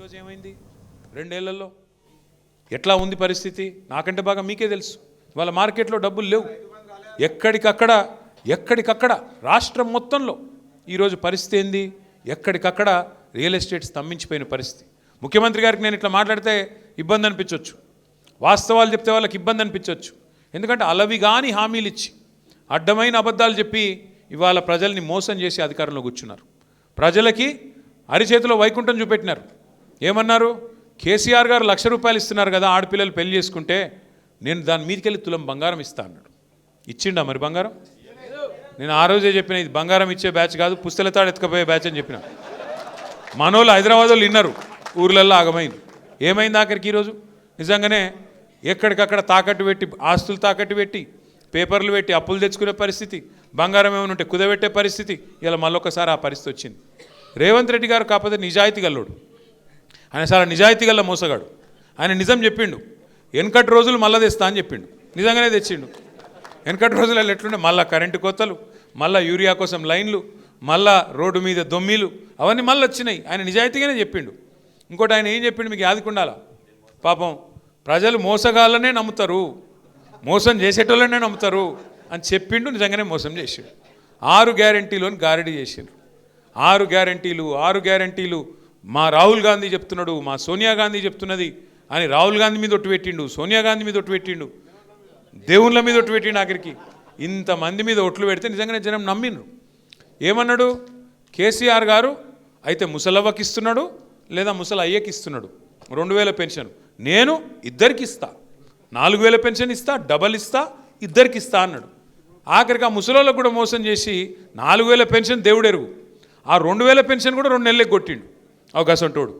ఈరోజు ఏమైంది? 2 ఏళ్లలో ఎట్లా ఉంది పరిస్థితి? నాకంటే బాగా మీకే తెలుసు. వాళ్ళ మార్కెట్లో డబ్బులు లేవు. ఎక్కడికక్కడ రాష్ట్రం మొత్తంలో ఈరోజు పరిస్థితి ఏంది? ఎక్కడికక్కడ రియల్ ఎస్టేట్ స్తంభించిపోయిన పరిస్థితి. ముఖ్యమంత్రి గారికి నేను ఇట్లా మాట్లాడితే ఇబ్బంది అనిపించవచ్చు, వాస్తవాలు చెప్తే వాళ్ళకి ఇబ్బంది అనిపించవచ్చు. ఎందుకంటే అలవి కానీ హామీలు ఇచ్చి అడ్డమైన అబద్ధాలు చెప్పి ఇవాళ ప్రజల్ని మోసం చేసి అధికారంలో కూర్చున్నారు. ప్రజలకి అరిచేతిలో వైకుంఠం చూపెట్టినారు. ఏమన్నారు? కేసీఆర్ గారు ₹1,00,000 ఇస్తున్నారు కదా ఆడపిల్లలు పెళ్లి చేసుకుంటే, నేను దాని మీదకెళ్ళి తులం బంగారం ఇస్తా అన్నాడు. ఇచ్చిండా మరి బంగారం? నేను ఆ రోజే చెప్పిన, ఇది బంగారం ఇచ్చే బ్యాచ్ కాదు, పుస్తెలతాడు ఎత్తుకపోయే బ్యాచ్ అని చెప్పిన. మనోళ్ళు హైదరాబాద్ వాళ్ళు విన్నారు, ఊర్లల్లో ఆగమైంది. ఏమైంది ఆఖరికి? ఈరోజు నిజంగానే ఎక్కడికక్కడ తాకట్టు పెట్టి, ఆస్తులు తాకట్టు పెట్టి, పేపర్లు పెట్టి అప్పులు తెచ్చుకునే పరిస్థితి, బంగారం ఏమైనా ఉంటే కుదబెట్టే పరిస్థితి. ఇలా మళ్ళొకసారి ఆ పరిస్థితి వచ్చింది. రేవంత్ రెడ్డి గారు కాకపోతే నిజాయితీ గల్లోడు, ఆయన చాలా నిజాయితీ గల్ల మోసగాడు. ఆయన నిజం చెప్పిండు, వెనకటి రోజులు మళ్ళా తెస్తా అని చెప్పిండు. నిజంగానే తెచ్చిండు. వెనకటి రోజులలో ఎట్లుండే, మళ్ళీ కరెంటు కోతలు, మళ్ళీ యూరియా కోసం లైన్లు, మళ్ళా రోడ్డు మీద దొమ్మీలు, అవన్నీ మళ్ళీ వచ్చినాయి. ఆయన నిజాయితీగానే చెప్పిండు. ఇంకోటి ఆయన ఏం చెప్పిండు మీకు యాదకుండాల, పాపం ప్రజలు మోసగాళ్ళనే నమ్ముతారు, మోసం చేసేటోళ్ళనే నమ్ముతారు అని చెప్పిండు. నిజంగానే మోసం చేసిండు. 6 గ్యారెంటీలను గారడీ చేసిండు. 6 గ్యారెంటీలు మా రాహుల్ గాంధీ చెప్తున్నాడు, మా సోనియా గాంధీ చెప్తున్నది అని రాహుల్ గాంధీ మీద ఒట్టు పెట్టిండు, సోనియా గాంధీ మీద ఒట్టు పెట్టిండు, దేవుళ్ళ మీద ఒట్టు పెట్టిండు. ఆఖరికి ఇంతమంది మీద ఒట్లు పెడితే నిజంగానే జనం నమ్మిండ్రు. ఏమన్నాడు? కేసీఆర్ గారు అయితే ముసలవ్వకి ఇస్తున్నాడు లేదా ముసలి అయ్యకి ఇస్తున్నాడు 2,000 పెన్షన్, నేను ఇద్దరికి ఇస్తా, 4,000 పెన్షన్ ఇస్తా, డబల్ ఇస్తా, ఇద్దరికి ఇస్తా అన్నాడు. ఆఖరికి ఆ ముసలోళ్ళకు కూడా మోసం చేసి 4,000 పెన్షన్ దేవుడెరుగు, ఆ 2,000 పెన్షన్ కూడా 2 నెలలకు కొట్టిండు అవకాశంటోడు.